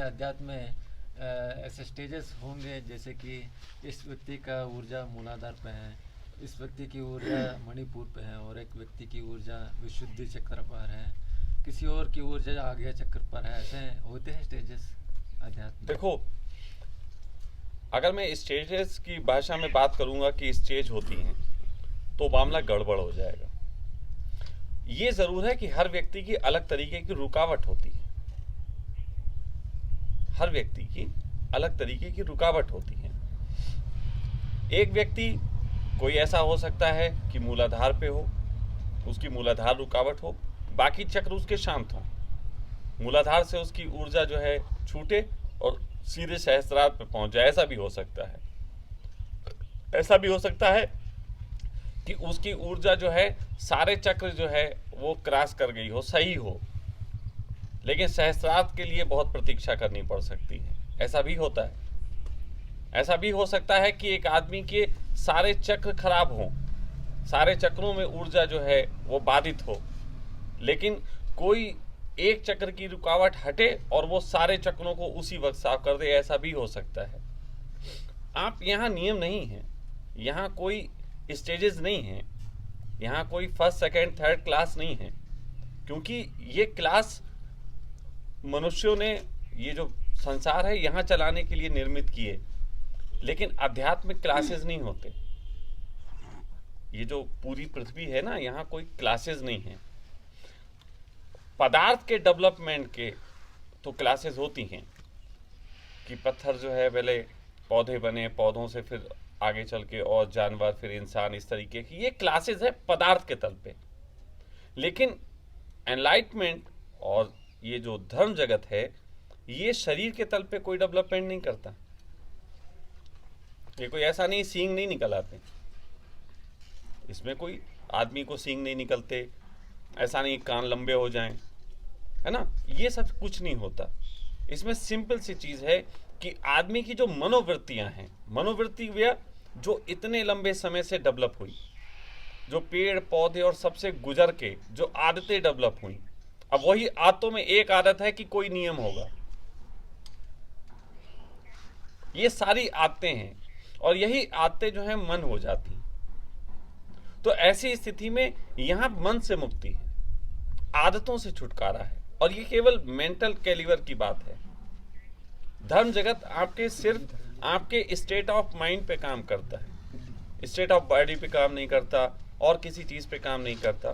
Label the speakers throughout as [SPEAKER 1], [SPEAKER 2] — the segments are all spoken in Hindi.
[SPEAKER 1] अध्यात्म में ऐसे स्टेजेस होंगे, जैसे कि इस व्यक्ति का ऊर्जा मूलाधार पे है, इस व्यक्ति की ऊर्जा मणिपुर पे है, और एक व्यक्ति की ऊर्जा विशुद्धि चक्र पर है, किसी और की ऊर्जा आज्ञा चक्र पर है। ऐसे होते हैं स्टेजेस अध्यात्म।
[SPEAKER 2] देखो, अगर मैं स्टेजेस की भाषा में बात करूंगा कि स्टेज होती हैं, तो मामला गड़बड़ हो जाएगा। ये जरूर है कि हर व्यक्ति की अलग तरीके की रुकावट होती है, हर व्यक्ति की अलग तरीके की रुकावट होती है। एक व्यक्ति कोई ऐसा हो सकता है कि मूलाधार पे हो, उसकी मूलाधार रुकावट हो, बाकी चक्र उसके शांत हो, मूलाधार से उसकी ऊर्जा जो है छूटे और सीधे सहस्त्रार पे पहुंच जाए। ऐसा भी हो सकता है। ऐसा भी हो सकता है कि उसकी ऊर्जा जो है सारे चक्र जो है वो क्रॉस कर गई हो, सही हो, लेकिन सहस्त्रार्थ के लिए बहुत प्रतीक्षा करनी पड़ सकती है। ऐसा भी होता है। ऐसा भी हो सकता है कि एक आदमी के सारे चक्र खराब हों, सारे चक्रों में ऊर्जा जो है वो बाधित हो, लेकिन कोई एक चक्र की रुकावट हटे और वो सारे चक्रों को उसी वक्त साफ कर दे। ऐसा भी हो सकता है। आप यहाँ नियम नहीं है, यहाँ कोई स्टेजेस नहीं है, यहाँ कोई फर्स्ट सेकंड थर्ड क्लास नहीं है, क्योंकि ये क्लास मनुष्यों ने, ये जो संसार है यहाँ चलाने के लिए निर्मित किए, लेकिन आध्यात्मिक क्लासेस नहीं होते। ये जो पूरी पृथ्वी है ना, यहाँ कोई क्लासेस नहीं है। पदार्थ के डेवलपमेंट के तो क्लासेस होती हैं कि पत्थर जो है पहले पौधे बने, पौधों से फिर आगे चल के और जानवर, फिर इंसान, इस तरीके की ये क्लासेस है पदार्थ के तल पे। लेकिन एनलाइटमेंट और ये जो धर्म जगत है, ये शरीर के तल पे कोई डेवलपमेंट नहीं करता। ये कोई ऐसा नहीं सींग नहीं निकल आते, इसमें कोई आदमी को सींग नहीं निकलते, ऐसा नहीं कान लंबे हो जाएं, है ना, ये सब कुछ नहीं होता। इसमें सिंपल सी चीज है कि आदमी की जो मनोवृत्तियां हैं, मनोवृत्ति वह जो इतने लंबे समय से डेवलप हुई, जो पेड़ पौधे और सबसे गुजर के जो आदतें डेवलप हुई, अब वही आदतों में एक आदत है कि कोई नियम होगा। ये सारी आदतें हैं और यही आदतें जो हैं मन हो जाती। तो ऐसी स्थिति में यहां मन से मुक्ति है, आदतों से छुटकारा है, और ये केवल मेंटल कैलिबर की बात है। धर्म जगत आपके सिर्फ आपके स्टेट ऑफ माइंड पे काम करता है, स्टेट ऑफ बॉडी पे काम नहीं करता, और किसी चीज पे काम नहीं करता।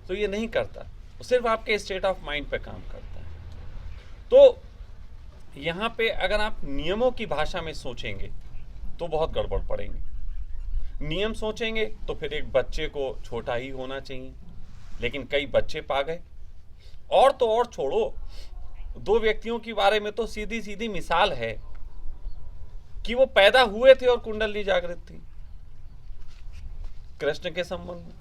[SPEAKER 2] तो ये नहीं करता, वो सिर्फ आपके स्टेट ऑफ माइंड पे काम करता है। तो यहाँ पे अगर आप नियमों की भाषा में सोचेंगे तो बहुत गड़बड़ पड़ेंगे। नियम सोचेंगे तो फिर एक बच्चे को छोटा ही होना चाहिए, लेकिन कई बच्चे पा गए। और तो और छोड़ो, दो व्यक्तियों के बारे में तो सीधी सीधी मिसाल है कि वो पैदा हुए थे और कुंडली जागृत थी कृष्ण के संबंध में।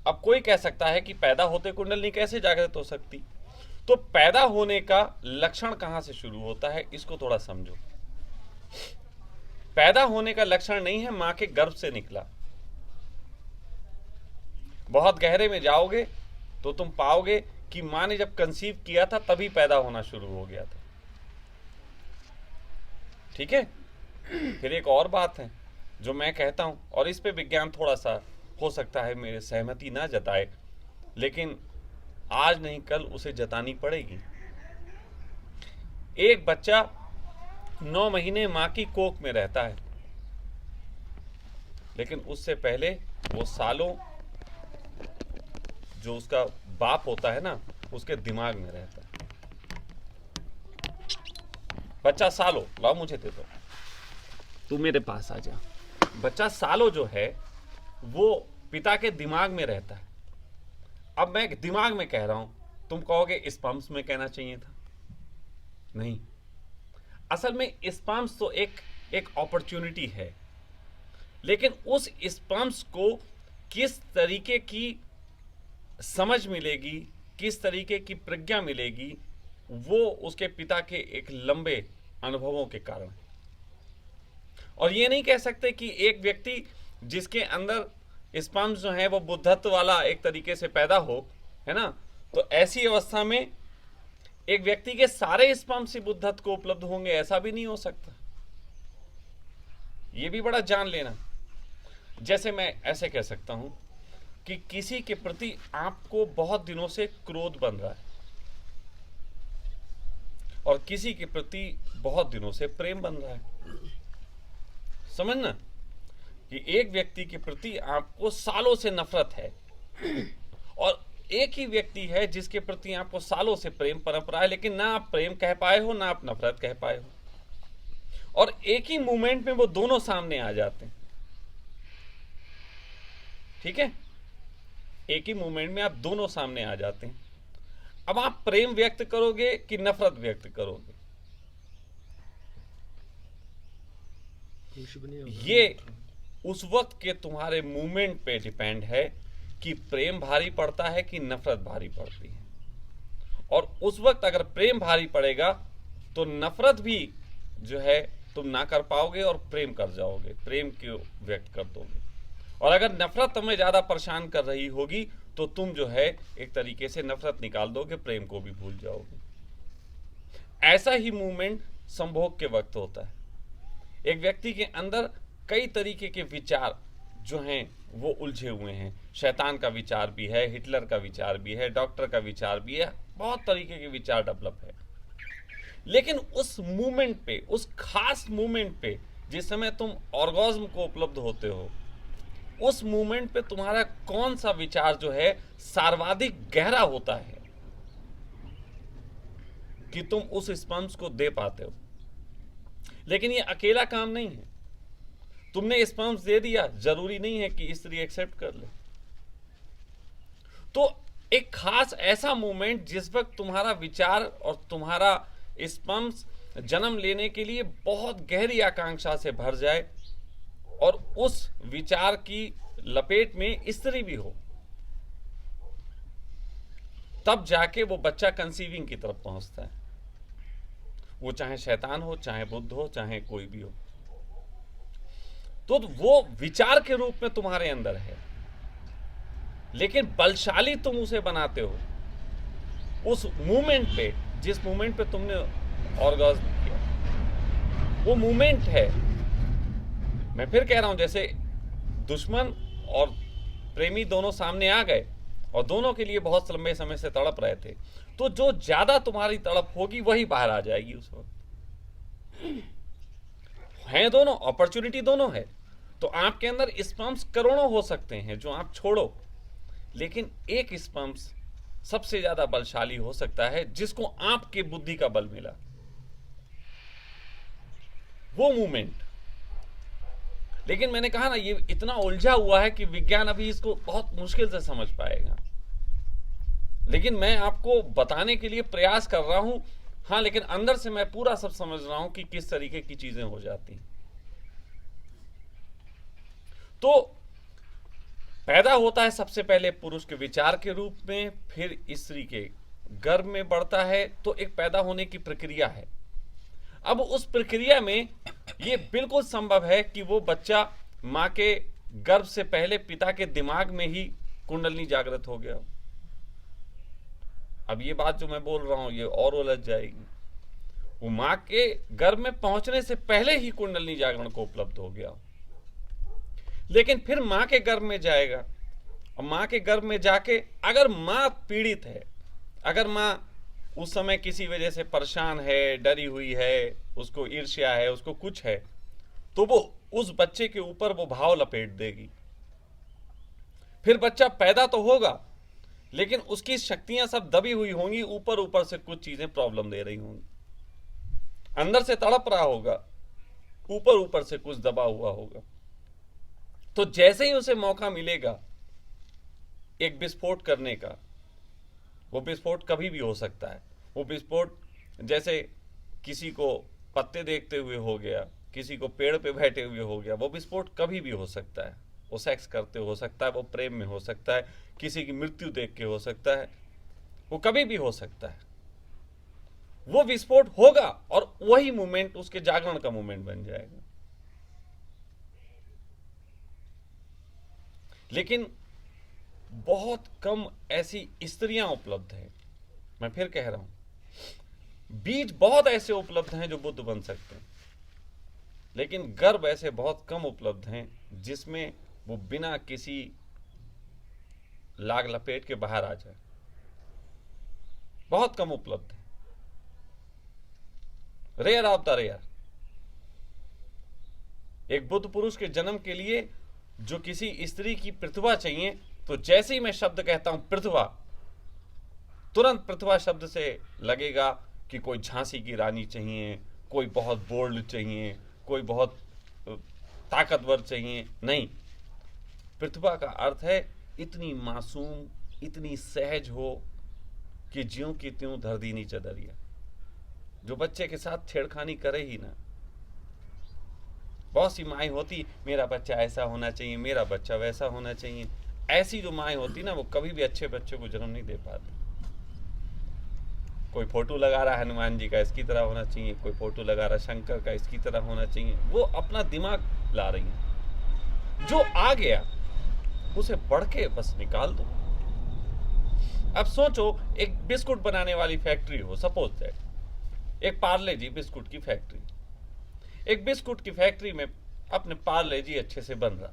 [SPEAKER 2] अब कोई कह सकता है कि पैदा होते कुंडली कैसे जागृत हो सकती? तो पैदा होने का लक्षण कहां से शुरू होता है, इसको थोड़ा समझो। पैदा होने का लक्षण नहीं है मां के गर्भ से निकला। बहुत गहरे में जाओगे तो तुम पाओगे कि मां ने जब कंसीव किया था तभी पैदा होना शुरू हो गया था। ठीक है। फिर एक और बात है जो मैं कहता हूं, और इस पे विज्ञान थोड़ा सा हो सकता है मेरे सहमति ना जताए, लेकिन आज नहीं कल उसे जतानी पड़ेगी। एक बच्चा 9 महीने मां की कोख में रहता है, लेकिन उससे पहले वो सालों जो उसका बाप होता है ना, उसके दिमाग में रहता है। बच्चा सालों, लाओ मुझे दे दो, तू मेरे पास आ जा। बच्चा सालों जो है वो पिता के दिमाग में रहता है। अब मैं दिमाग में कह रहा हूं, तुम कहोगे स्पर्म्स में कहना चाहिए था। नहीं, असल में स्पर्म्स तो एक अपॉर्चुनिटी है, लेकिन उस स्पर्म्स को किस तरीके की समझ मिलेगी, किस तरीके की प्रज्ञा मिलेगी, वो उसके पिता के एक लंबे अनुभवों के कारण। और ये नहीं कह सकते कि एक व्यक्ति जिसके अंदर स्पर्म्स जो है वो बुद्धत्व वाला एक तरीके से पैदा हो, है ना, तो ऐसी अवस्था में एक व्यक्ति के सारे स्पर्म से बुद्धत्व को उपलब्ध होंगे ऐसा भी नहीं हो सकता। ये भी बड़ा जान लेना। जैसे मैं ऐसे कह सकता हूं कि किसी के प्रति आपको बहुत दिनों से क्रोध बन रहा है और किसी के प्रति बहुत दिनों से प्रेम बन रहा है। समझना कि एक व्यक्ति के प्रति आपको सालों से नफरत है और एक ही व्यक्ति है जिसके प्रति आपको सालों से प्रेम पनप रहा है, लेकिन ना आप प्रेम कह पाए हो ना आप नफरत कह पाए हो, और एक ही मोमेंट में वो दोनों सामने आ जाते हैं। ठीक है, एक ही मोमेंट में आप दोनों सामने आ जाते हैं। अब आप प्रेम व्यक्त करोगे कि नफरत व्यक्त करोगे, ये उस वक्त के तुम्हारे मूवमेंट पे डिपेंड है कि प्रेम भारी पड़ता है कि नफरत भारी पड़ती है। और उस वक्त अगर प्रेम भारी पड़ेगा तो नफरत भी जो है तुम ना कर पाओगे और प्रेम कर जाओगे, प्रेम को व्यक्त कर दोगे। और अगर नफरत तुम्हें ज्यादा परेशान कर रही होगी तो तुम जो है एक तरीके से नफरत निकाल दोगे, प्रेम को भी भूल जाओगे। ऐसा ही मूवमेंट संभोग के वक्त होता है। एक व्यक्ति के अंदर कई तरीके के विचार जो हैं वो उलझे हुए हैं। शैतान का विचार भी है, हिटलर का विचार भी है, डॉक्टर का विचार भी है, बहुत तरीके के विचार डेवलप है। लेकिन उस मूवमेंट पे, उस खास मूवमेंट पे जिस समय तुम ऑर्गेज्म को उपलब्ध होते हो, उस मूवमेंट पे तुम्हारा कौन सा विचार जो है सर्वाधिक गहरा होता है कि तुम उस स्पर्म्स को दे पाते हो। लेकिन ये अकेला काम नहीं है। तुमने स्पर्म्स दे दिया, जरूरी नहीं है कि स्त्री एक्सेप्ट कर ले। तो एक खास ऐसा मूवमेंट जिस वक्त तुम्हारा विचार और तुम्हारा स्पर्म्स जन्म लेने के लिए बहुत गहरी आकांक्षा से भर जाए और उस विचार की लपेट में स्त्री भी हो, तब जाके वो बच्चा कंसीविंग की तरफ पहुंचता है। वो चाहे शैतान हो, चाहे बुद्ध हो, चाहे कोई भी हो। तो वो विचार के रूप में तुम्हारे अंदर है, लेकिन बलशाली तुम उसे बनाते हो उस मूवमेंट पे, जिस मूवमेंट पे तुमने ऑर्गेज्म किया। वो मूवमेंट है, मैं फिर कह रहा हूं, जैसे दुश्मन और प्रेमी दोनों सामने आ गए और दोनों के लिए बहुत लंबे समय से तड़प रहे थे, तो जो ज्यादा तुम्हारी तड़प होगी वही बाहर आ जाएगी उस वक्त। हैं दोनों, अपॉर्चुनिटी दोनों है। तो आपके अंदर स्पर्म्स करोड़ों हो सकते हैं जो आप छोड़ो, लेकिन एक स्पर्म्स सबसे ज्यादा बलशाली हो सकता है जिसको आपके बुद्धि का बल मिला, वो मूवमेंट। लेकिन मैंने कहा ना, ये इतना उलझा हुआ है कि विज्ञान अभी इसको बहुत मुश्किल से समझ पाएगा। लेकिन मैं आपको बताने के लिए प्रयास कर रहा हूं। हाँ, लेकिन अंदर से मैं पूरा सब समझ रहा हूं कि किस तरीके की चीजें हो जाती। तो पैदा होता है सबसे पहले पुरुष के विचार के रूप में, फिर स्त्री के गर्भ में बढ़ता है। तो एक पैदा होने की प्रक्रिया है। अब उस प्रक्रिया में ये बिल्कुल संभव है कि वो बच्चा मां के गर्भ से पहले पिता के दिमाग में ही कुंडलनी जागृत हो गया। अब ये बात जो मैं बोल रहा हूं ये और उलझ जाएगी। वो मां के गर्भ में पहुंचने से पहले ही कुंडलनी जागरण को उपलब्ध हो गया, लेकिन फिर मां के गर्भ में जाएगा। और मां के गर्भ में जाके अगर मां पीड़ित है, अगर मां उस समय किसी वजह से परेशान है, डरी हुई है, उसको ईर्ष्या है, उसको कुछ है, तो वो उस बच्चे के ऊपर वो भाव लपेट देगी। फिर बच्चा पैदा तो होगा, लेकिन उसकी शक्तियां सब दबी हुई होंगी, ऊपर ऊपर से कुछ चीजें प्रॉब्लम दे रही होंगी। अंदर से तड़प रहा होगा, ऊपर ऊपर से कुछ दबा हुआ होगा। तो जैसे ही उसे मौका मिलेगा एक विस्फोट करने का, वो विस्फोट कभी भी हो सकता है। वो विस्फोट जैसे किसी को पत्ते देखते हुए हो गया, किसी को पेड़ पे बैठे हुए हो गया, वो विस्फोट कभी भी हो सकता है। वो सेक्स करते हो सकता है, वो प्रेम में हो सकता है, किसी की मृत्यु देख के हो सकता है, वो कभी भी हो सकता है। वो विस्फोट होगा और वही मोमेंट उसके जागरण का मोमेंट बन जाएगा। लेकिन बहुत कम ऐसी स्त्रियां उपलब्ध हैं। मैं फिर कह रहा हूं, बीज बहुत ऐसे उपलब्ध हैं जो बुद्ध बन सकते हैं, लेकिन गर्भ ऐसे बहुत कम उपलब्ध हैं जिसमें वो बिना किसी लाग लपेट के बाहर आ जाए। बहुत कम उपलब्ध है, रेयर ऑफ द रेयर। एक बुद्ध पुरुष के जन्म के लिए जो किसी स्त्री की प्रतिभा चाहिए, तो जैसे ही मैं शब्द कहता हूं प्रतिभा, तुरंत प्रतिभा शब्द से लगेगा कि कोई झांसी की रानी चाहिए, कोई बहुत बोल्ड चाहिए, कोई बहुत ताकतवर चाहिए। नहीं, प्रतिभा का अर्थ है इतनी मासूम, इतनी सहज हो कि ज्यों की त्यों धर दी नीचे दरिया, जो बच्चे के साथ छेड़खानी करे ही ना। बहुत सी माएँ होती, मेरा बच्चा ऐसा होना चाहिए, मेरा बच्चा वैसा होना चाहिए। ऐसी जो माएँ होती ना, वो कभी भी अच्छे बच्चे को जन्म नहीं दे पाती। कोई फोटो लगा रहा है हनुमान जी का, इसकी तरह होना चाहिए, कोई फोटो लगा रहा है शंकर का, इसकी तरह होना चाहिए। वो अपना दिमाग ला रही है। जो आ गया उसे पढ़ के बस निकाल दो। अब सोचो, एक बिस्कुट बनाने वाली फैक्ट्री हो, सपोज दैट एक पार्ले जी बिस्कुट की फैक्ट्री। एक बिस्कुट की फैक्ट्री में अपने पार्ले जी अच्छे से बन रहा,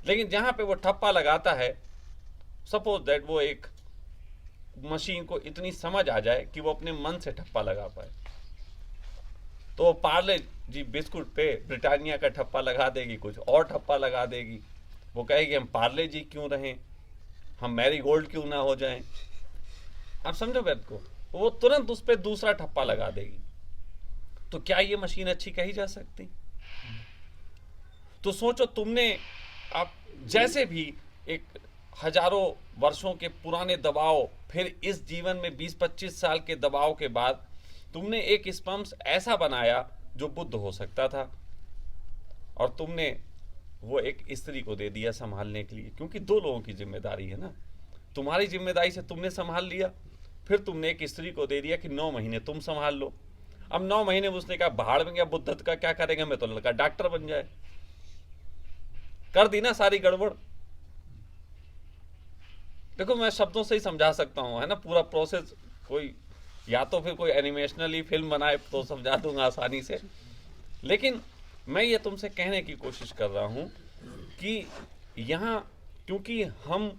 [SPEAKER 2] लेकिन जहां पे वो ठप्पा लगाता है, सपोज दैट वो एक मशीन को इतनी समझ आ जाए कि वो अपने मन से ठप्पा लगा पाए, तो वो पार्ले जी बिस्कुट पे ब्रिटानिया का ठप्पा लगा देगी, कुछ और ठप्पा लगा देगी। वो कहेगी हम पार्ले जी क्यों रहें, हम मैरी गोल्ड क्यों ना हो जाएं। आप समझो बात को, वो तुरंत उस पर दूसरा ठप्पा लगा देगी। तो क्या ये मशीन अच्छी कही जा सकती? तो सोचो, तुमने आप जैसे भी एक हजारों वर्षों के पुराने दबाव, फिर इस जीवन में 20-25 साल के दबाव के बाद तुमने एक स्पम्स ऐसा बनाया जो बुद्ध हो सकता था, और तुमने वो एक स्त्री को दे दिया संभालने के लिए, क्योंकि दो लोगों की जिम्मेदारी है ना। तुम्हारी जिम्मेदारी से तुमने संभाल लिया, फिर तुमने एक स्त्री को दे दिया कि 9 महीने तुम संभाल लो। अब 9 महीने में उसने कहा भाड़ में गया, बुद्धत का क्या करेगा, मैं तो लड़का डॉक्टर बन जाए। कर दी ना सारी गड़बड़। देखो, मैं शब्दों से ही समझा सकता हूं, है ना, पूरा प्रोसेस। कोई या तो फिर कोई एनिमेशनली फिल्म बनाए तो समझा दूंगा आसानी से, लेकिन मैं ये तुमसे कहने की कोशिश कर रहा हूं कि यहाँ क्योंकि हम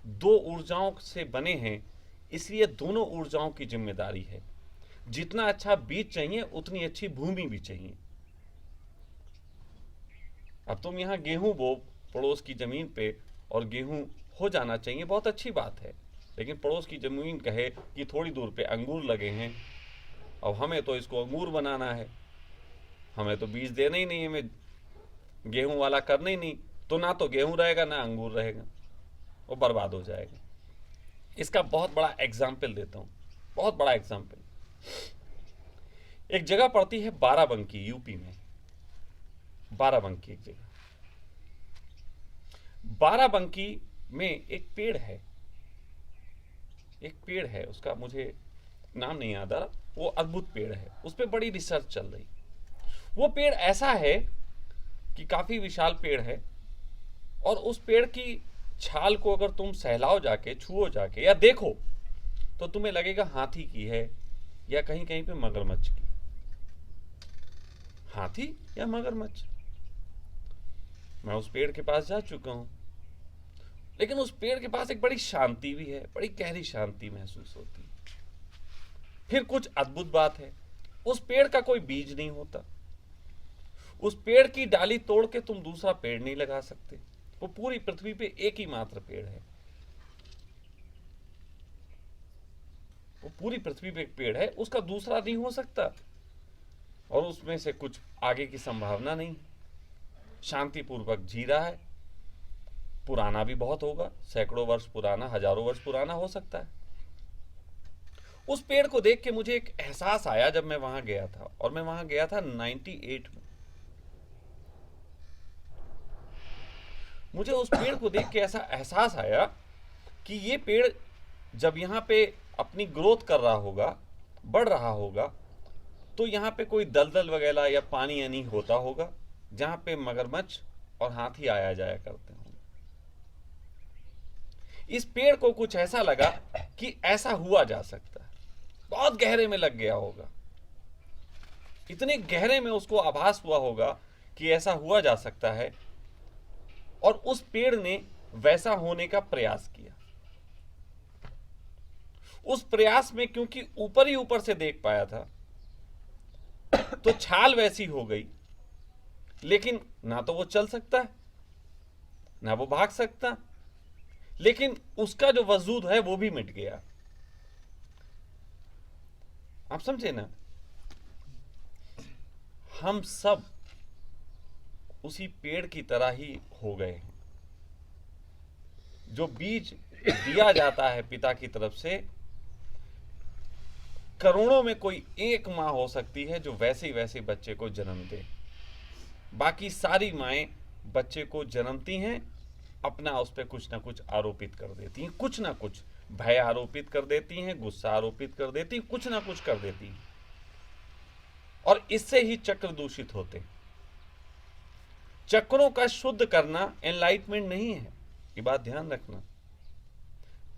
[SPEAKER 2] दो ऊर्जाओं से बने हैं, इसलिए दोनों ऊर्जाओं की जिम्मेदारी है। जितना अच्छा बीज चाहिए उतनी अच्छी भूमि भी चाहिए। अब तुम यहाँ गेहूं बो पड़ोस की जमीन पे, और गेहूं हो जाना चाहिए, बहुत अच्छी बात है, लेकिन पड़ोस की जमीन कहे कि थोड़ी दूर पे अंगूर लगे हैं, अब हमें तो इसको अंगूर बनाना है, हमें तो बीज देना ही नहीं है, हमें गेहूं वाला करना ही नहीं, तो ना तो गेहूं रहेगा ना अंगूर रहेगा, वो बर्बाद हो जाएगा। इसका बहुत बड़ा एग्जाम्पल देता हूं, बहुत बड़ा एग्जाम्पल। एक जगह पड़ती है बाराबंकी, यूपी में। बाराबंकी एक जगह, बाराबंकी में एक पेड़ है, एक पेड़ है, उसका मुझे नाम नहीं याद आ रहा। वो अद्भुत पेड़ है, उस पर बड़ी रिसर्च चल रही। वो पेड़ ऐसा है कि काफी विशाल पेड़ है, और उस पेड़ की छाल को अगर तुम सहलाओ जाके, छुओ जाके या देखो, तो तुम्हें लगेगा हाथी की है या कहीं कहीं पे मगरमच्छ की। हाथी या मगरमच्छ। मैं उस पेड़ के पास जा चुका हूं, लेकिन उस पेड़ के पास एक बड़ी शांति भी है, बड़ी गहरी शांति महसूस होती है। फिर कुछ अद्भुत बात है, उस पेड़ का कोई बीज नहीं होता। उस पेड़ की डाली तोड़ के तुम दूसरा पेड़ नहीं लगा सकते। वो पूरी पृथ्वी पे एक ही मात्र पेड़ है। वो पूरी पृथ्वी पे एक पेड़ है, उसका दूसरा नहीं हो सकता, और उसमें से कुछ आगे की संभावना नहीं। शांतिपूर्वक जी रहा है, पुराना भी बहुत होगा, सैकड़ों वर्ष पुराना, हजारों वर्ष पुराना हो सकता है। उस पेड़ को देख के मुझे एक एहसास आया जब मैं वहां गया था, और मैं वहां गया था 98 में। मुझे उस पेड़ को देख के ऐसा एहसास आया कि ये पेड़ जब यहाँ पे अपनी ग्रोथ कर रहा होगा, बढ़ रहा होगा, तो यहाँ पे कोई दलदल वगैरह या पानी या नहीं होता होगा, जहाँ पे मगरमच्छ और हाथी आया जाया करते होंगे। इस पेड़ को कुछ ऐसा लगा कि ऐसा हुआ जा सकता है। बहुत गहरे में लग गया होगा, इतने गहरे में उसको आभास हुआ होगा कि ऐसा हुआ जा सकता है, और उस पेड़ ने वैसा होने का प्रयास किया। उस प्रयास में क्योंकि ऊपर ही ऊपर से देख पाया था, तो छाल वैसी हो गई, लेकिन ना तो वो चल सकता है ना वो भाग सकता, लेकिन उसका जो वजूद है वो भी मिट गया। आप समझे ना, हम सब उसी पेड़ की तरह ही हो गए हैं। जो बीज दिया जाता है पिता की तरफ से, करोड़ों में कोई एक मां हो सकती है जो वैसे वैसे बच्चे को जन्म दे। बाकी सारी माएं बच्चे को जन्मती हैं, अपना उस पर कुछ ना कुछ आरोपित कर देती हैं, कुछ ना कुछ भय आरोपित कर देती हैं, गुस्सा आरोपित कर देती हैं, कुछ ना कुछ कर देती हैं, और इससे ही चक्र दूषित होते हैं। चक्रों का शुद्ध करना एनलाइटमेंट नहीं है, ये बात ध्यान रखना।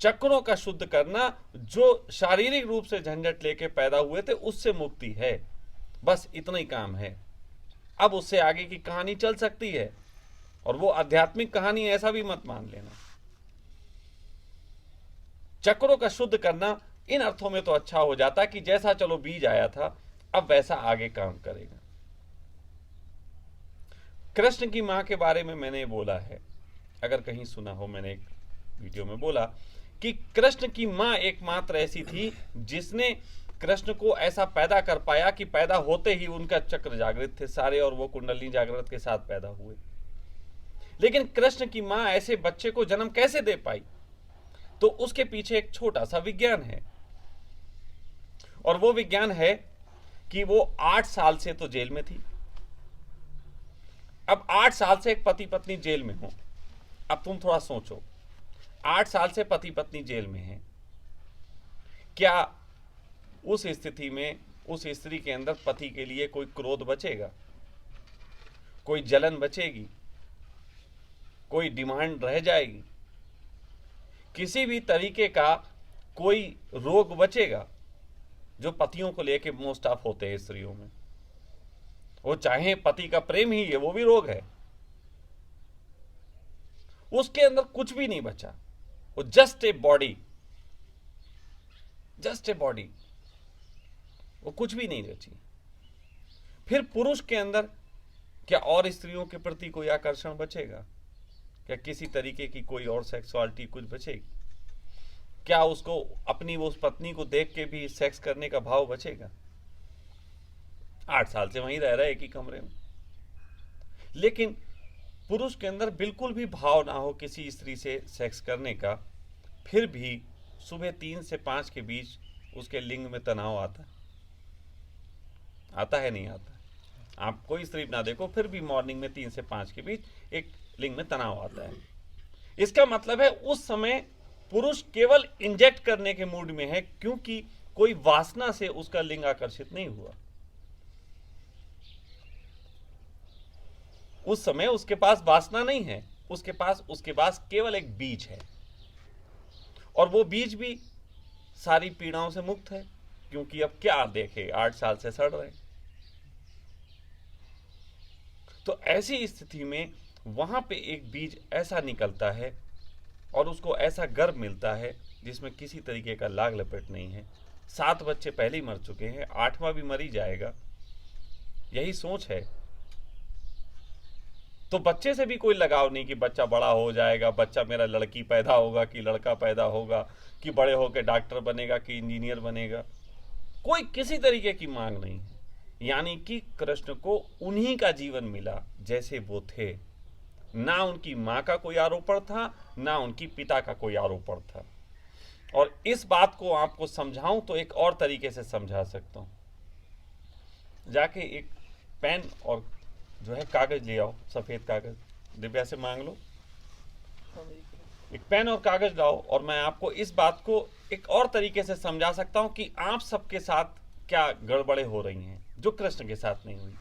[SPEAKER 2] चक्रों का शुद्ध करना जो शारीरिक रूप से झंझट लेके पैदा हुए थे उससे मुक्ति है, बस इतना ही काम है। अब उससे आगे की कहानी चल सकती है, और वो आध्यात्मिक कहानी ऐसा भी मत मान लेना। चक्रों का शुद्ध करना इन अर्थों में तो अच्छा हो जाता कि जैसा चलो बीज आया था अब वैसा आगे काम करेगा। कृष्ण की मां के बारे में मैंने बोला है, अगर कहीं सुना हो, मैंने एक वीडियो में बोला कि कृष्ण की मां एकमात्र ऐसी थी जिसने कृष्ण को ऐसा पैदा कर पाया कि पैदा होते ही उनका चक्र जागृत थे सारे, और वो कुंडली जागृत के साथ पैदा हुए। लेकिन कृष्ण की मां ऐसे बच्चे को जन्म कैसे दे पाई, तो उसके पीछे एक छोटा सा विज्ञान है, और वो विज्ञान है कि वो 8 साल से तो जेल में थी। अब 8 साल से एक पति पत्नी जेल में हो। अब तुम थोड़ा सोचो, 8 साल से पति पत्नी जेल में हैं, क्या उस स्थिति में उस स्त्री के अंदर पति के लिए कोई क्रोध बचेगा, कोई जलन बचेगी, कोई डिमांड रह जाएगी, किसी भी तरीके का कोई रोग बचेगा जो पतियों को लेके मोस्ट ऑफ होते हैं स्त्रियों में? वो चाहे पति का प्रेम ही है, वो भी रोग है। उसके अंदर कुछ भी नहीं बचा, वो just a body, just a body, वो कुछ भी नहीं बची। फिर पुरुष के अंदर क्या और स्त्रियों के प्रति कोई आकर्षण बचेगा? क्या किसी तरीके की कोई और सेक्सुअलिटी कुछ बचेगी? क्या उसको अपनी उस पत्नी को देख के भी सेक्स करने का भाव बचेगा? 8 साल से वहीं रह रहे एक ही कमरे में। लेकिन पुरुष के अंदर बिल्कुल भी भाव ना हो किसी स्त्री से सेक्स करने का, फिर भी सुबह 3 से 5 के बीच उसके लिंग में तनाव आता है नहीं आता? आप कोई स्त्री ना देखो, फिर भी मॉर्निंग में 3 से 5 के बीच एक लिंग में तनाव आता है। इसका मतलब है उस समय पुरुष केवल इंजेक्ट करने के मूड में है, क्योंकि कोई वासना से उसका लिंग आकर्षित नहीं हुआ। उस समय उसके पास वासना नहीं है, उसके पास केवल एक बीज है, और वो बीज भी सारी पीड़ाओं से मुक्त है, क्योंकि अब क्या देखे 8 साल से सड़ रहे। तो ऐसी स्थिति में वहां पे एक बीज ऐसा निकलता है और उसको ऐसा गर्भ मिलता है जिसमें किसी तरीके का लाग लपेट नहीं है। 7 बच्चे पहले ही मर चुके हैं, 8वां भी मर ही जाएगा, यही सोच है। तो बच्चे से भी कोई लगाव नहीं कि बच्चा बड़ा हो जाएगा, बच्चा मेरा लड़की पैदा होगा कि लड़का पैदा होगा, कि बड़े होकर डॉक्टर बनेगा कि इंजीनियर बनेगा, कोई किसी तरीके की मांग नहीं है। यानी कि कृष्ण को उन्हीं का जीवन मिला जैसे वो थे, ना उनकी मां का कोई आरोपण था, ना उनकी पिता का कोई आरोपण था। और इस बात को आपको समझाऊं तो एक और तरीके से समझा सकता हूं। जाके एक पेन और जो है कागज ले आओ, सफेद कागज, दिव्या से मांग लो, एक पेन और कागज लाओ, और मैं आपको इस बात को एक और तरीके से समझा सकता हूं कि आप सबके साथ क्या गड़बड़े हो रही हैं जो कृष्ण के साथ नहीं हुई,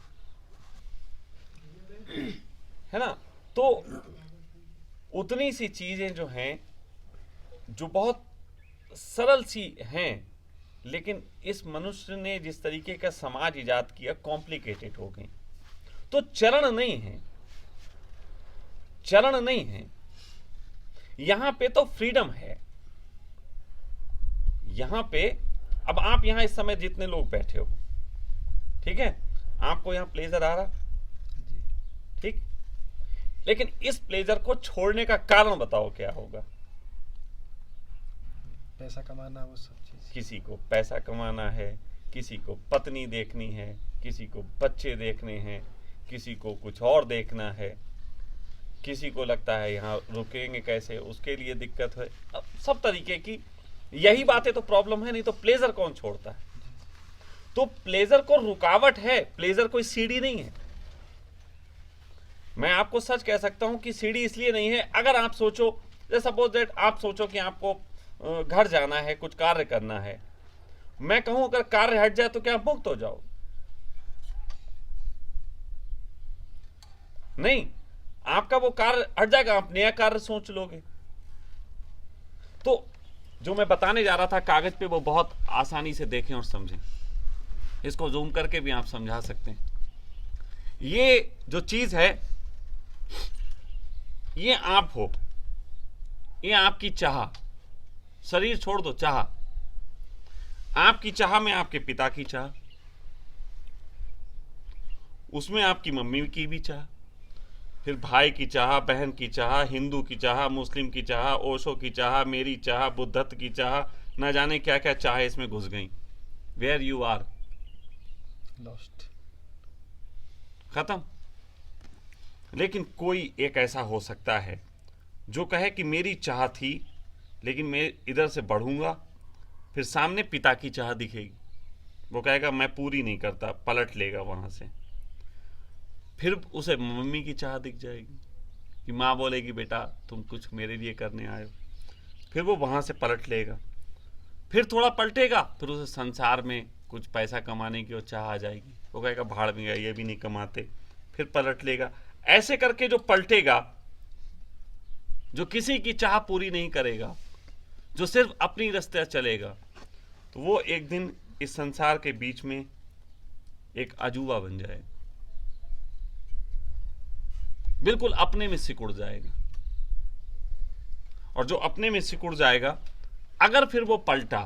[SPEAKER 2] है ना। तो उतनी सी चीजें जो हैं, जो बहुत सरल सी हैं, लेकिन इस मनुष्य ने जिस तरीके का समाज इजाद किया, कॉम्प्लिकेटेड हो गई। तो चरण नहीं है, चरण नहीं है, यहां पे तो फ्रीडम है। यहां पे अब आप यहां इस समय जितने लोग बैठे हो, ठीक है, आपको यहां प्लेजर आ रहा, ठीक, लेकिन इस प्लेजर को छोड़ने का कारण बताओ क्या होगा?
[SPEAKER 3] पैसा कमाना, वो सब चीज।
[SPEAKER 2] किसी को पैसा कमाना है, किसी को पत्नी देखनी है, किसी को बच्चे देखने हैं, किसी को कुछ और देखना है, किसी को लगता है यहाँ रुकेंगे कैसे, उसके लिए दिक्कत है। अब सब तरीके की यही बातें तो प्रॉब्लम है, नहीं तो प्लेजर कौन छोड़ता है? तो प्लेजर को रुकावट है, प्लेजर कोई सीढ़ी नहीं है। मैं आपको सच कह सकता हूं कि सीढ़ी इसलिए नहीं है, अगर आप सोचो, सपोज दैट आप सोचो कि आपको घर जाना है, कुछ कार्य करना है, मैं कहूं अगर कार्य हट जाए तो क्या आप मुक्त हो जाओ? नहीं, आपका वो कार्य हट जाएगा, आप नया कार्य सोच लोगे। तो जो मैं बताने जा रहा था कागज पे, वो बहुत आसानी से देखें और समझें, इसको जूम करके भी आप समझा सकते हैं। ये जो चीज है, ये आप हो, ये आपकी चाह, शरीर छोड़ दो, चाह, आपकी चाह में आपके पिता की चाह, उसमें आपकी मम्मी की भी चाह, फिर भाई की चाह, बहन की चाह, हिंदू की चाह, मुस्लिम की चाह, ओशो की चाह, मेरी चाह, बुद्धत्व की चाह, न जाने क्या क्या चाह इसमें घुस गई। वेयर यू आर
[SPEAKER 3] लॉस्ट,
[SPEAKER 2] खत्म। लेकिन कोई एक ऐसा हो सकता है जो कहे कि मेरी चाह थी, लेकिन मैं इधर से बढ़ूंगा, फिर सामने पिता की चाह दिखेगी, वो कहेगा मैं पूरी नहीं करता, पलट लेगा वहां से। फिर उसे मम्मी की चाह दिख जाएगी कि माँ बोलेगी बेटा तुम कुछ मेरे लिए करने आए हो, फिर वो वहां से पलट लेगा। फिर थोड़ा पलटेगा, फिर उसे संसार में कुछ पैसा कमाने की वो चाह आ जाएगी, वो कहेगा भाड़ में गया, ये भी नहीं कमाते, फिर पलट लेगा। ऐसे करके जो पलटेगा, जो किसी की चाह पूरी नहीं करेगा, जो सिर्फ अपनी रास्ते चलेगा, तो वो एक दिन इस संसार के बीच में एक अजूबा बन जाएगा, बिल्कुल अपने में सिकुड़ जाएगा। और जो अपने में सिकुड़ जाएगा, अगर फिर वो पलटा,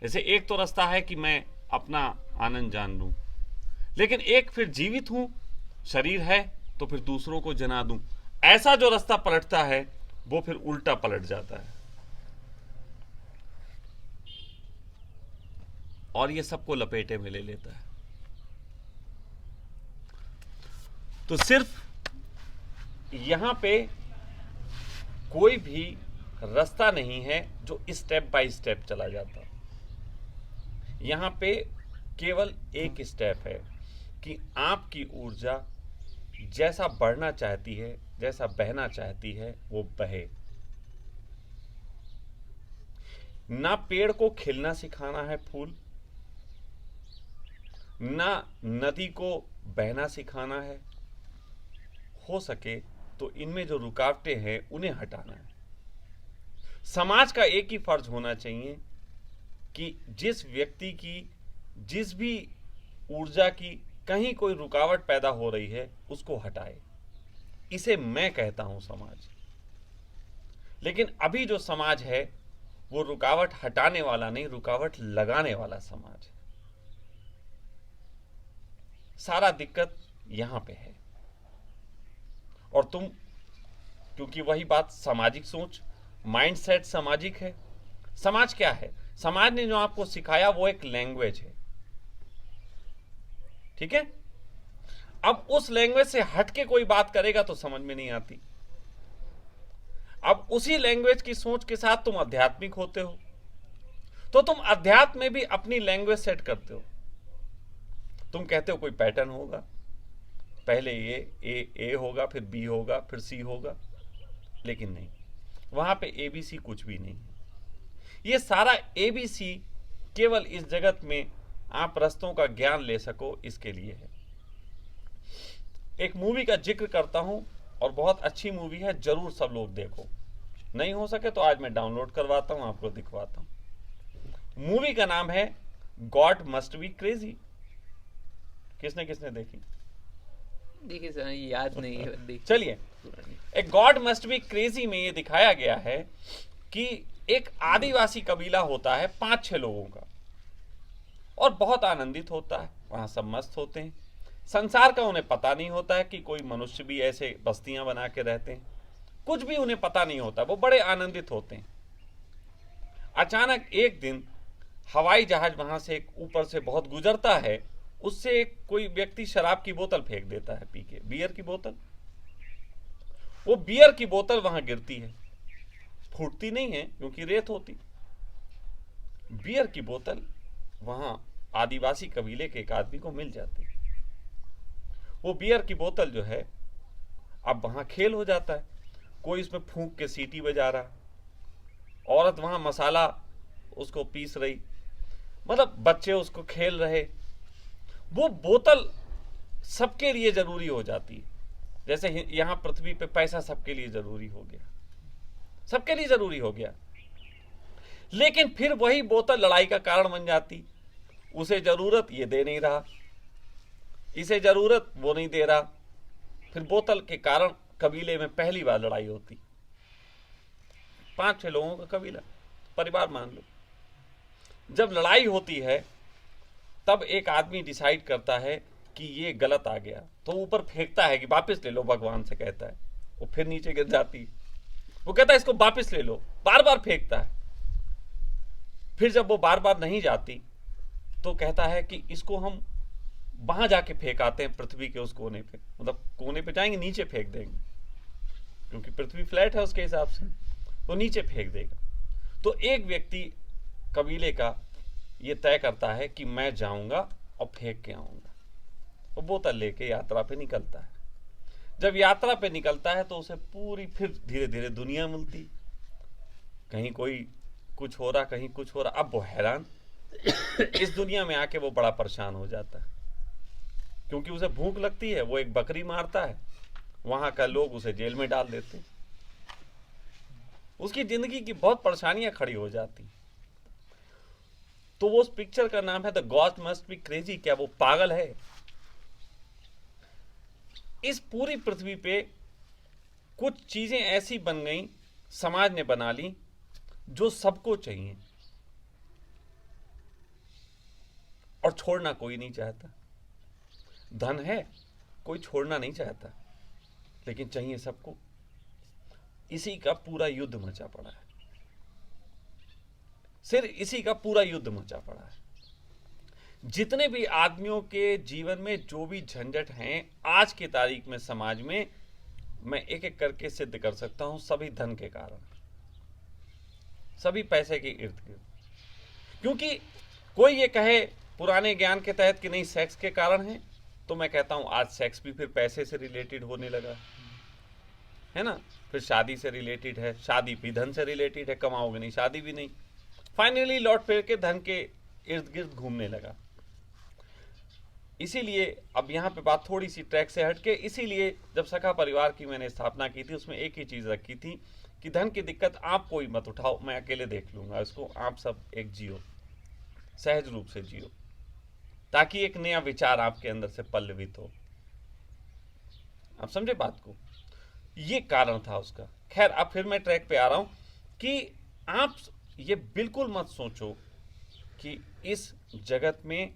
[SPEAKER 2] जैसे एक तो रास्ता है कि मैं अपना आनंद जान लूं, लेकिन एक फिर जीवित हूं, शरीर है, तो फिर दूसरों को जना दूं, ऐसा जो रास्ता पलटता है वो फिर उल्टा पलट जाता है। और ये सबको लपेटे में ले लेता है। तो सिर्फ यहां पे कोई भी रास्ता नहीं है जो स्टेप बाय स्टेप चला जाता। यहां पे केवल एक स्टेप है कि आपकी ऊर्जा जैसा बढ़ना चाहती है, जैसा बहना चाहती है, वो बहे। ना पेड़ को खिलना सिखाना है फूल, ना नदी को बहना सिखाना है, हो सके तो इनमें जो रुकावटें हैं उन्हें हटाना है। समाज का एक ही फर्ज होना चाहिए कि जिस व्यक्ति की, जिस भी ऊर्जा की कहीं कोई रुकावट पैदा हो रही है, उसको हटाए। इसे मैं कहता हूं समाज। लेकिन अभी जो समाज है वो रुकावट हटाने वाला नहीं, रुकावट लगाने वाला समाज है। सारा दिक्कत यहां पे है। और तुम, क्योंकि वही बात, सामाजिक सोच, माइंडसेट सामाजिक है। समाज क्या है? समाज ने जो आपको सिखाया वो एक लैंग्वेज है, ठीक है? अब उस लैंग्वेज से हटके कोई बात करेगा तो समझ में नहीं आती। अब उसी लैंग्वेज की सोच के साथ तुम आध्यात्मिक होते हो, तो तुम अध्यात्म में भी अपनी लैंग्वेज सेट करते हो। तुम कहते हो कोई पैटर्न होगा, पहले ये ए होगा, फिर बी होगा, फिर सी होगा, लेकिन नहीं, वहां पे एबीसी कुछ भी नहीं है। ये सारा एबीसी केवल इस जगत में आप रास्तों का ज्ञान ले सको, इसके लिए है। एक मूवी का जिक्र करता हूं, और बहुत अच्छी मूवी है, जरूर सब लोग देखो। नहीं हो सके तो आज मैं डाउनलोड करवाता हूं, आपको दिखवाता हूं। मूवी का नाम है गॉड मस्ट बी क्रेजी। किसने किसने देखी?
[SPEAKER 4] देखिए सर, याद नहीं है, देखिए
[SPEAKER 2] चलिए,
[SPEAKER 4] पुरानी।
[SPEAKER 2] एक गॉड मस्ट बी क्रेजी में ये दिखाया गया है कि एक आदिवासी कबीला होता है 5-6 लोगों का, और बहुत आनंदित होता है, वहां सब मस्त होते हैं। संसार का उन्हें पता नहीं होता है कि कोई मनुष्य भी ऐसे बस्तियां बना के रहते हैं, कुछ भी उन्हें पता नहीं होता, वो बड़े आनंदित होते हैं। अचानक एक दिन हवाई जहाज वहां से ऊपर से बहुत गुजरता है, उससे कोई व्यक्ति शराब की बोतल फेंक देता है, पी के, बियर की बोतल। वो बियर की बोतल वहां गिरती है, फूटती नहीं है क्योंकि रेत होती। बियर की बोतल वहां आदिवासी कबीले के एक आदमी को मिल जाती है। वो बियर की बोतल जो है, अब वहां खेल हो जाता है, कोई इसमें फूंक के सीटी बजा रहा, औरत वहां मसाला उसको पीस रही, मतलब बच्चे उसको खेल रहे। वो बोतल सबके लिए जरूरी हो जाती है, जैसे यहां पृथ्वी पे पैसा सबके लिए जरूरी हो गया, सबके लिए जरूरी हो गया। लेकिन फिर वही बोतल लड़ाई का कारण बन जाती। उसे जरूरत, ये दे नहीं रहा, इसे जरूरत, वो नहीं दे रहा। फिर बोतल के कारण कबीले में पहली बार लड़ाई होती। 5-6 लोगों का कबीला, परिवार मान लो। जब लड़ाई होती है तब एक आदमी डिसाइड करता है कि ये गलत आ गया, तो ऊपर फेंकता है कि वापस ले लो, भगवान से कहता है। वो फिर नीचे गिर जाती, वो कहता है इसको वापस ले लो, बार बार फेंकता है। फिर जब वो बार बार नहीं जाती तो कहता है कि इसको हम वहां जाके फेंक आते हैं, पृथ्वी के उस कोने पे, मतलब कोने पे जाएंगे, नीचे फेंक देंगे, क्योंकि पृथ्वी फ्लैट है उसके हिसाब से, तो नीचे फेंक देगा। तो एक व्यक्ति कबीले का ये तय करता है कि मैं जाऊंगा और फेंक के आऊंगा। वो बोतल लेके यात्रा पे निकलता है। जब यात्रा पे निकलता है तो उसे पूरी फिर धीरे धीरे दुनिया मिलती, कहीं कोई कुछ हो रहा, कहीं कुछ हो रहा। अब वो हैरान, इस दुनिया में आके वो बड़ा परेशान हो जाता है, क्योंकि उसे भूख लगती है, वो एक बकरी मारता है, वहां का लोग उसे जेल में डाल देते हैं। उसकी जिंदगी की बहुत परेशानियां खड़ी हो जाती। तो वो उस पिक्चर का नाम है the God must be crazy. क्या वो पागल है? इस पूरी पृथ्वी पे कुछ चीजें ऐसी बन गई, समाज ने बना ली, जो सबको चाहिए और छोड़ना कोई नहीं चाहता। धन है, कोई छोड़ना नहीं चाहता, लेकिन चाहिए सबको। इसी का पूरा युद्ध मचा पड़ा है, सिर्फ इसी का पूरा युद्ध मचा पड़ा है। जितने भी आदमियों के जीवन में जो भी झंझट हैं आज की तारीख में समाज में, मैं एक एक करके सिद्ध कर सकता हूं, सभी धन के कारण, सभी पैसे के इर्द गिर्द। क्योंकि कोई ये कहे पुराने ज्ञान के तहत कि नहीं सेक्स के कारण है, तो मैं कहता हूं आज सेक्स भी फिर पैसे से रिलेटेड होने लगा है ना। फिर शादी से रिलेटेड है, शादी भी धन से रिलेटेड है, कमाओगे नहीं शादी भी नहीं। फाइनली लौट फिर के धन के इर्द गिर्द घूमने लगा। इसीलिए अब यहाँ पे बात थोड़ी सी ट्रैक से हटके, इसीलिए जब सखा परिवार की मैंने स्थापना की थी, उसमें एक ही चीज रखी थी कि धन की दिक्कत आप कोई मत उठाओ, मैं अकेले देख लूंगा इसको, आप सब एक जियो, सहज रूप से जियो, ताकि एक नया विचार आपके अंदर से पल्लवित हो। आप समझे बात को? ये कारण था उसका। खैर, अब फिर मैं ट्रैक पे आ रहा हूं कि आप ये बिल्कुल मत सोचो कि इस जगत में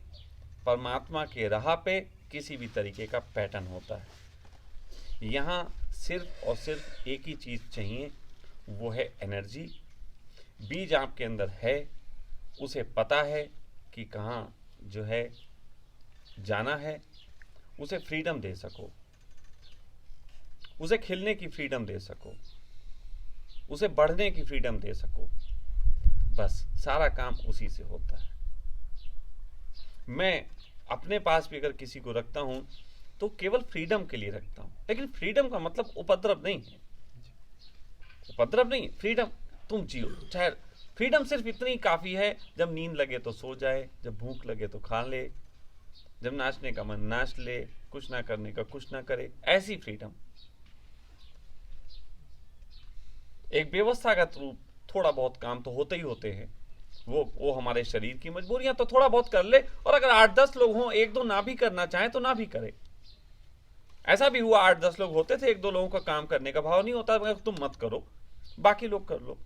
[SPEAKER 2] परमात्मा के राह पे किसी भी तरीके का पैटर्न होता है। यहाँ सिर्फ और सिर्फ एक ही चीज चाहिए, वो है एनर्जी। बीज आपके अंदर है, उसे पता है कि कहाँ जो है जाना है, उसे फ्रीडम दे सको, उसे खिलने की फ्रीडम दे सको, उसे बढ़ने की फ्रीडम दे सको। बस सारा काम उसी से होता है। मैं अपने पास भी अगर किसी को रखता हूं तो केवल फ्रीडम के लिए रखता हूं, लेकिन फ्रीडम का मतलब उपद्रव नहीं है, उपद्रव नहीं, फ्रीडम तुम जियो। चाहे फ्रीडम सिर्फ इतनी काफी है, जब नींद लगे तो सो जाए, जब भूख लगे तो खा ले, जब नाचने का मन नाच ले, कुछ ना करने का कुछ ना करे, ऐसी फ्रीडम। एक व्यवस्थागत रूप थोड़ा बहुत काम तो होते ही होते हैं, वो हमारे शरीर की मजबूरियां, तो थोड़ा बहुत कर ले। और अगर 8-10 लोग हों, 1-2 ना भी करना चाहें तो ना भी करे। ऐसा भी हुआ, 8-10 लोग होते थे, 1-2 लोगों का काम करने का भाव नहीं होता, मगर तुम मत करो, बाकी लोग कर लो,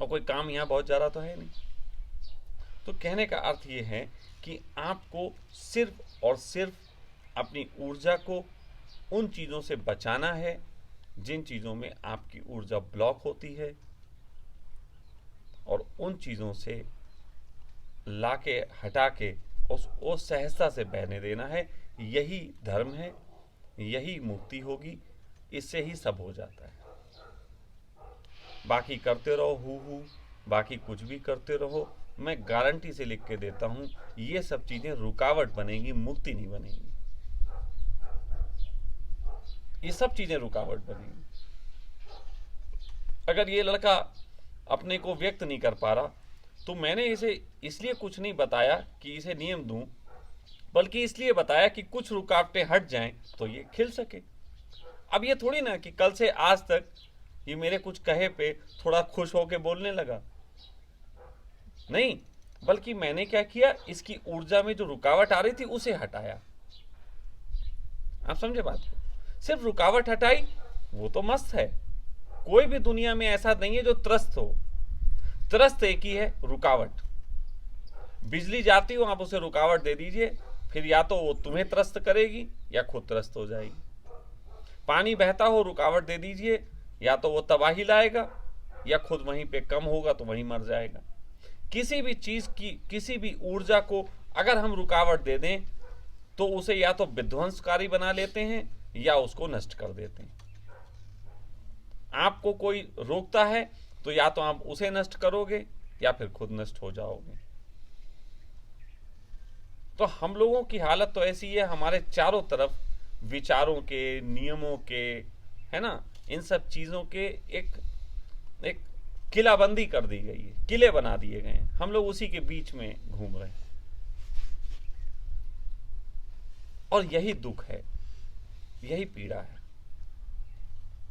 [SPEAKER 2] और कोई काम यहाँ बहुत ज्यादा तो है नहीं। तो कहने का अर्थ ये है कि आपको सिर्फ और सिर्फ अपनी ऊर्जा को उन चीजों से बचाना है जिन चीजों में आपकी ऊर्जा ब्लॉक होती है, और उन चीजों से लाके हटा के वो सहजता से बहने देना है। यही धर्म है, यही मुक्ति होगी, इससे ही सब हो जाता है। बाकी करते रहो हु, बाकी कुछ भी करते रहो, मैं गारंटी से लिख के देता हूं, ये सब चीजें रुकावट बनेगी, मुक्ति नहीं बनेगी। ये सब चीजें रुकावट बनेगी। अगर ये लड़का अपने को व्यक्त नहीं कर पा रहा, तो मैंने इसे इसलिए कुछ नहीं बताया कि इसे नियम दूं, बल्कि इसलिए बताया कि कुछ रुकावटें हट जाएं तो ये खिल सके। अब ये थोड़ी ना कि कल से आज तक ये मेरे कुछ कहे पे थोड़ा खुश होके बोलने लगा, नहीं, बल्कि मैंने क्या किया, इसकी ऊर्जा में जो रुकावट आ रही थी उसे हटाया। आप समझे बात को? सिर्फ रुकावट हटाई, वो तो मस्त है। कोई भी दुनिया में ऐसा नहीं है जो त्रस्त हो। त्रस्त एक ही है, रुकावट। बिजली जाती हो, आप उसे रुकावट दे दीजिए, फिर या तो वो तुम्हें त्रस्त करेगी या खुद त्रस्त हो जाएगी। पानी बहता हो, रुकावट दे दीजिए, या तो वो तबाही लाएगा या खुद वहीं पे कम होगा तो वहीं मर जाएगा। किसी भी चीज की, किसी भी ऊर्जा को अगर हम रुकावट दे दें तो उसे या तो विध्वंसकारी बना लेते हैं या उसको नष्ट कर देते हैं। आपको कोई रोकता है तो या तो आप उसे नष्ट करोगे या फिर खुद नष्ट हो जाओगे। तो हम लोगों की हालत तो ऐसी है, हमारे चारों तरफ विचारों के, नियमों के, है ना, इन सब चीजों के एक किलाबंदी कर दी गई है, किले बना दिए गए हैं, हम लोग उसी के बीच में घूम रहे हैं। और यही दुख है, यही पीड़ा है।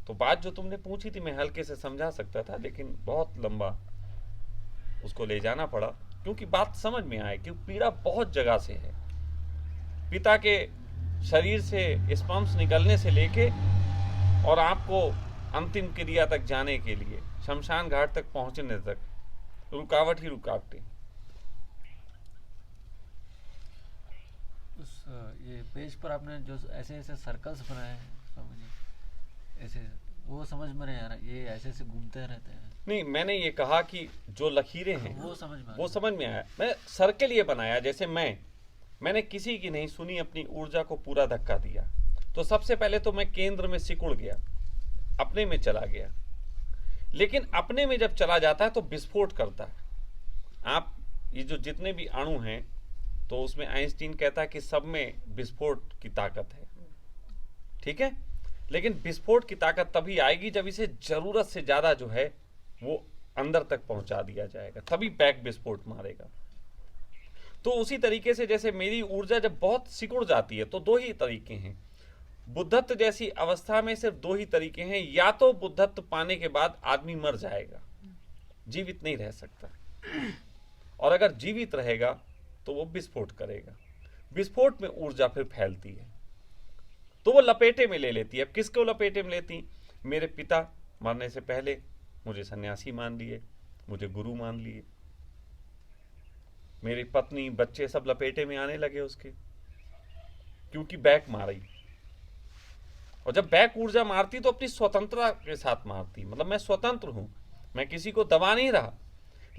[SPEAKER 2] तो बात जो तुमने पूछी थी मैं हल्के से समझा सकता था, लेकिन बहुत लंबा उसको ले जाना पड़ा, क्योंकि बात समझ में आए कि पीड़ा बहुत जगह से है। पिता के शरीर से स्पर्म्स निकलने से लेके और आपको अंतिम क्रिया तक जाने के लिए, शमशान घाट तक पहुंचने तक, रुकावट ही रुकावटें।
[SPEAKER 1] उस ये पेज पर आपने जो ऐसे ऐसे सर्कल्स बनाए हैं, समझिए ऐसे, वो समझ में नहीं आ रहा, ये ऐसे ऐसे घूमते रहते हैं।
[SPEAKER 2] नहीं, मैंने ये कहा कि जो लकीरें हैं
[SPEAKER 1] वो समझ में
[SPEAKER 2] वो समझ में आया। मैं सर्कल ये बनाया, जैसे मैंने किसी की नहीं सुनी, अपनी ऊर्जा को पूरा धक्का दिया। तो सबसे पहले तो मैं केंद्र में सिकुड़ गया, अपने में चला गया। लेकिन अपने में जब चला जाता है तो विस्फोट करता है। आप ये जो जितने भी अणु हैं, तो उसमें आइंस्टीन कहता है कि सब में विस्फोट की ताकत है, ठीक है। लेकिन विस्फोट की ताकत तभी आएगी जब इसे जरूरत से ज्यादा जो है वो अंदर तक पहुंचा दिया जाएगा, तभी बैक विस्फोट मारेगा। तो उसी तरीके से जैसे मेरी ऊर्जा जब बहुत सिकुड़ जाती है, तो दो ही तरीके हैं। बुद्धत्व जैसी अवस्था में सिर्फ दो ही तरीके हैं, या तो बुद्धत्व पाने के बाद आदमी मर जाएगा, जीवित नहीं रह सकता, और अगर जीवित रहेगा तो वो विस्फोट करेगा। विस्फोट में ऊर्जा फिर फैलती है, तो वो लपेटे में ले लेती है। अब किसको लपेटे में लेती? मेरे पिता मरने से पहले मुझे सन्यासी मान लिए, मुझे गुरु मान लिए। मेरी पत्नी, बच्चे सब लपेटे में आने लगे उसके, क्योंकि बैक मारी। और जब बैक ऊर्जा मारती तो अपनी स्वतंत्रता के साथ मारती, मतलब मैं स्वतंत्र हूं, मैं किसी को दबा नहीं रहा,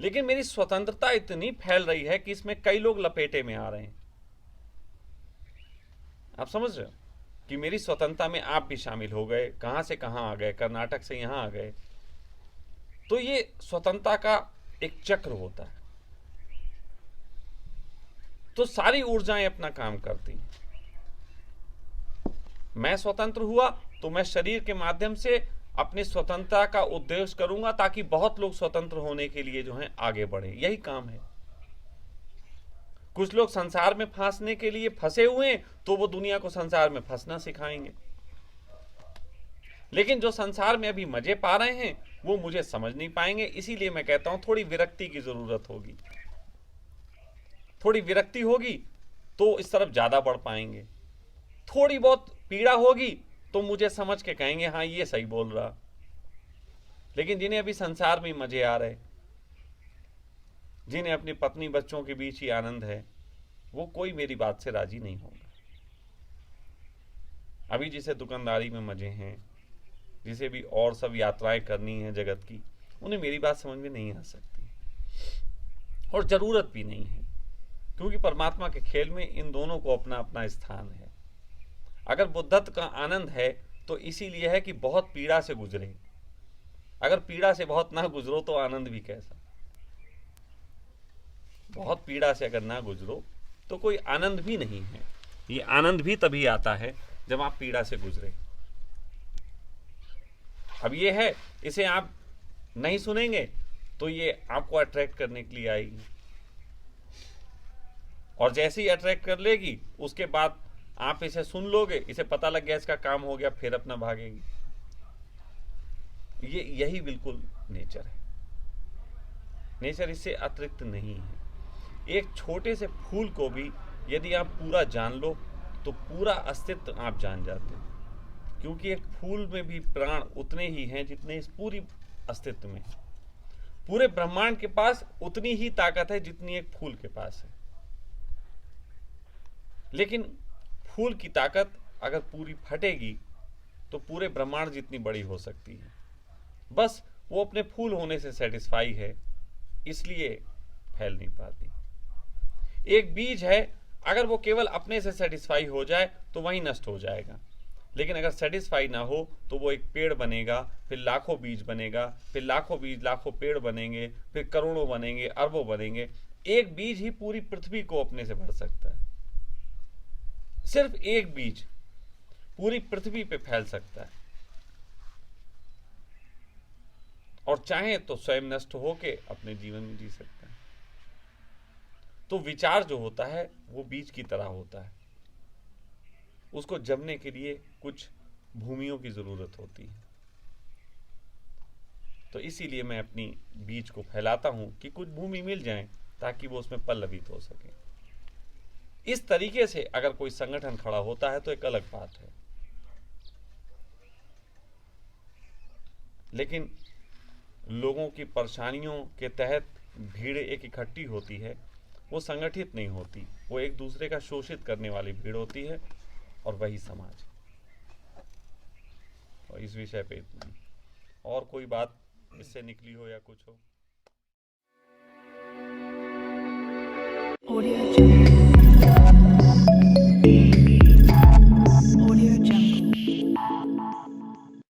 [SPEAKER 2] लेकिन मेरी स्वतंत्रता इतनी फैल रही है कि इसमें कई लोग लपेटे में आ रहे हैं। आप समझ रहे हो कि मेरी स्वतंत्रता में आप भी शामिल हो गए, कहां से कहां आ गए, कर्नाटक से यहां आ गए। तो ये स्वतंत्रता का एक चक्र होता है। तो सारी ऊर्जाएं अपना काम करती हैं। मैं स्वतंत्र हुआ तो मैं शरीर के माध्यम से अपनी स्वतंत्रता का उद्देश्य करूंगा, ताकि बहुत लोग स्वतंत्र होने के लिए जो है आगे बढ़े। यही काम है। कुछ लोग संसार में फंसने के लिए फंसे हुए हैं, तो वो दुनिया को संसार में फंसना सिखाएंगे। लेकिन जो संसार में अभी मजे पा रहे हैं, वो मुझे समझ नहीं पाएंगे। इसीलिए मैं कहता हूं थोड़ी विरक्ति की जरूरत होगी। थोड़ी विरक्ति होगी तो इस तरफ ज्यादा बढ़ पाएंगे। थोड़ी बहुत पीड़ा होगी तो मुझे समझ के कहेंगे हाँ ये सही बोल रहा। लेकिन जिन्हें अभी संसार में मजे आ रहे, जिन्हें अपनी पत्नी बच्चों के बीच ही आनंद है, वो कोई मेरी बात से राजी नहीं होगा। अभी जिसे दुकानदारी में मजे हैं, जिसे भी और सब यात्राएं करनी है जगत की, उन्हें मेरी बात समझ में नहीं आ सकती और जरूरत भी नहीं है, क्योंकि परमात्मा के खेल में इन दोनों को अपना अपना स्थान है। अगर बुद्धत्व का आनंद है तो इसीलिए है कि बहुत पीड़ा से गुजरे। अगर पीड़ा से बहुत ना गुजरो तो आनंद भी कैसा। बहुत पीड़ा से अगर ना गुजरो तो कोई आनंद भी नहीं है। ये आनंद भी तभी आता है जब आप पीड़ा से गुजरे। अब ये है, इसे आप नहीं सुनेंगे तो ये आपको अट्रैक्ट करने के लिए आएगी, और जैसे ही अट्रैक्ट कर लेगी उसके बाद आप इसे सुन लोगे, इसे पता लग गया इसका काम हो गया, फिर अपना भागेगी। यही बिल्कुल नेचर है। नेचर इससे अतिरिक्त नहीं है। एक छोटे से फूल को भी यदि आप पूरा जान लो तो पूरा अस्तित्व आप जान जाते हो, क्योंकि एक फूल में भी प्राण उतने ही हैं जितने इस पूरी अस्तित्व में। पूरे ब्रह्मांड के पास उतनी ही ताकत है जितनी एक फूल के पास है। लेकिन फूल की ताकत अगर पूरी फटेगी तो पूरे ब्रह्मांड जितनी बड़ी हो सकती है। बस वो अपने फूल होने से सेटिस्फाई है, इसलिए फैल नहीं पाती। एक बीज है, अगर वो केवल अपने से सेटिस्फाई हो जाए तो वही नष्ट हो जाएगा। लेकिन अगर सेटिस्फाई ना हो तो वो एक पेड़ बनेगा, फिर लाखों बीज बनेगा, फिर लाखों बीज लाखों पेड़ बनेंगे, फिर करोड़ों बनेंगे, अरबों बनेंगे। एक बीज ही पूरी पृथ्वी को अपने से भर सकता है। सिर्फ एक बीज पूरी पृथ्वी पे फैल सकता है, और चाहे तो स्वयं नष्ट होके अपने जीवन में जी सकता है। तो विचार जो होता है वो बीज की तरह होता है। उसको जमने के लिए कुछ भूमियों की जरूरत होती है। तो इसीलिए मैं अपनी बीज को फैलाता हूं कि कुछ भूमि मिल जाए ताकि वो उसमें पल्लवित हो सके। इस तरीके से अगर कोई संगठन खड़ा होता है तो एक अलग बात है। लेकिन लोगों की परेशानियों के तहत भीड़ एक इकट्ठी होती है, वो संगठित नहीं होती, वो एक दूसरे का शोषित करने वाली भीड़ होती है, और वही समाज। और इस विषय पे इतना। और कोई बात इससे निकली हो या कुछ हो?
[SPEAKER 5] Audio Jungle.